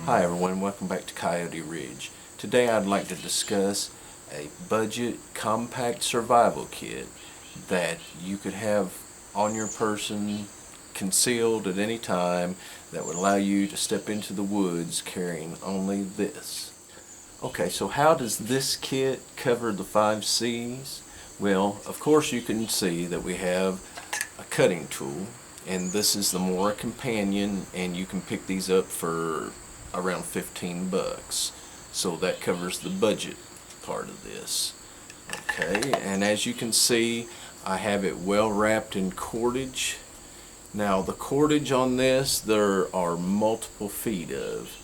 Hi everyone, welcome back to Coyote Ridge. Today I'd like to discuss a budget compact survival kit that you could have on your person, concealed at any time, that would allow you to step into the woods carrying only this. Okay, so how does this kit cover the 5 C's? Well, of course you can see that we have a cutting tool, and this is the Mora Companion, and you can pick these up for around 15 bucks. So that covers the budget part of this. Okay, and as you can see, I have it well wrapped in cordage. Now the cordage on this, there are multiple feet of.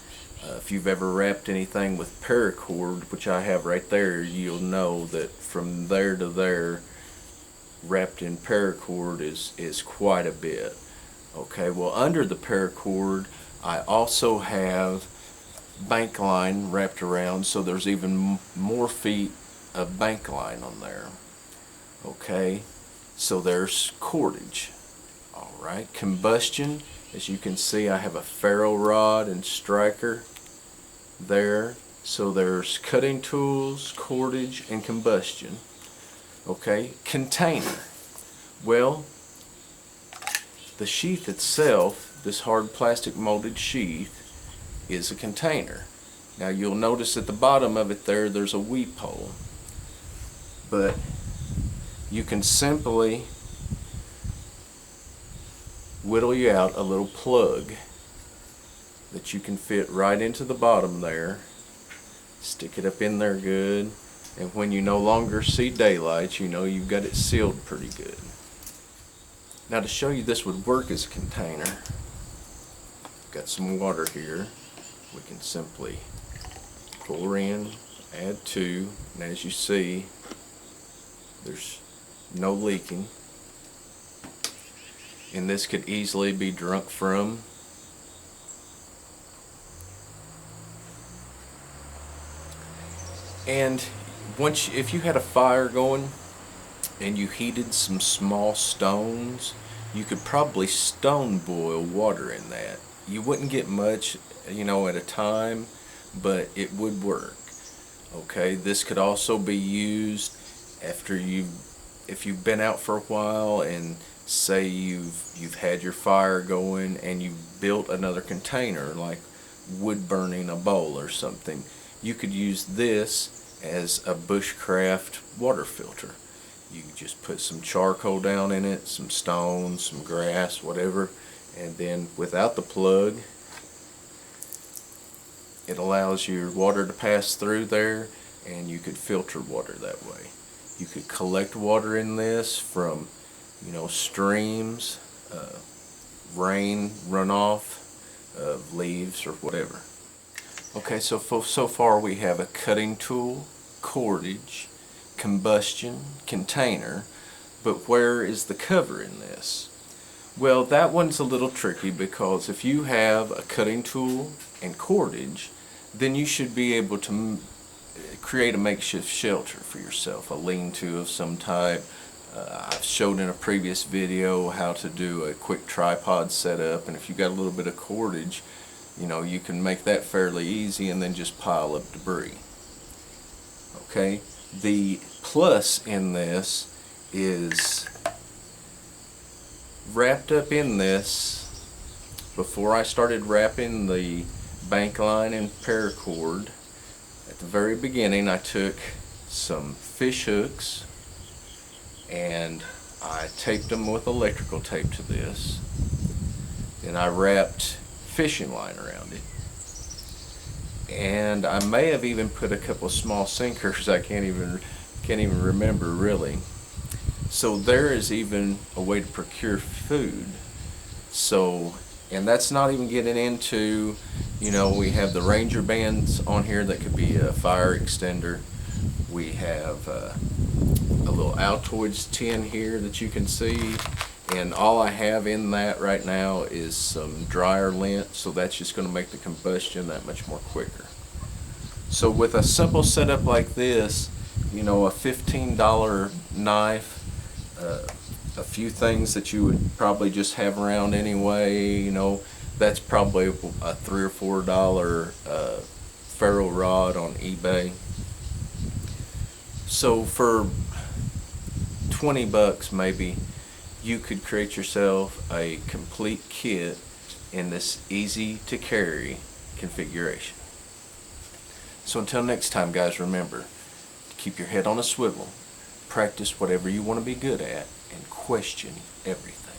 If you've ever wrapped anything with paracord, which I have right there, you'll know that from there to there, wrapped in paracord is quite a bit. Okay, well, under the paracord I also have bank line wrapped around, so there's even more feet of bank line on there. Okay, so there's cordage. Alright, combustion, as you can see I have a ferro rod and striker there. So there's cutting tools, cordage, and combustion. Okay, container. Well, the sheath itself, this hard plastic molded sheath, is a container. Now you'll notice at the bottom of it there's a weep hole, but you can simply whittle you out a little plug that you can fit right into the bottom there, stick it up in there good, and when you no longer see daylight, you know you've got it sealed pretty good. Now to show you this would work as a container, got some water here. We can simply pour in, add to, and as you see, there's no leaking. And this could easily be drunk from. And if you had a fire going and you heated some small stones, you could probably stone boil water in that. You wouldn't get much, at a time, but it would work. Okay, this could also be used after if you've been out for a while and say you've had your fire going and you've built another container, like wood burning a bowl or something. You could use this as a bushcraft water filter. You just put some charcoal down in it, some stones, some grass, whatever, and then without the plug, it allows your water to pass through there, and you could filter water that way. You could collect water in this from, streams, rain runoff of leaves or whatever. Okay, so far we have a cutting tool, cordage, combustion, container, but where is the cover in this? Well, that one's a little tricky, because if you have a cutting tool and cordage, then you should be able to create a makeshift shelter for yourself, a lean-to of some type. I've showed in a previous video how to do a quick tripod setup, and if you've got a little bit of cordage, you can make that fairly easy and then just pile up debris. Okay, the plus in this is wrapped up in this. Before I started wrapping the bank line and paracord, at the very beginning I took some fish hooks and I taped them with electrical tape to this, and I wrapped fishing line around it, and I may have even put a couple small sinkers. I can't even remember really. So there is even a way to procure food. So, and that's not even getting into, we have the Ranger bands on here that could be a fire extender. We have a little Altoids tin here that you can see, and all I have in that right now is some dryer lint, so that's just going to make the combustion that much more quicker. So with a simple setup like this, a $15 knife, a few things that you would probably just have around anyway, That's probably a $3 or $4 ferro rod on eBay. So for $20 maybe, you could create yourself a complete kit in this easy to carry configuration. So until next time, guys, remember to keep your head on a swivel, practice whatever you want to be good at, and question everything.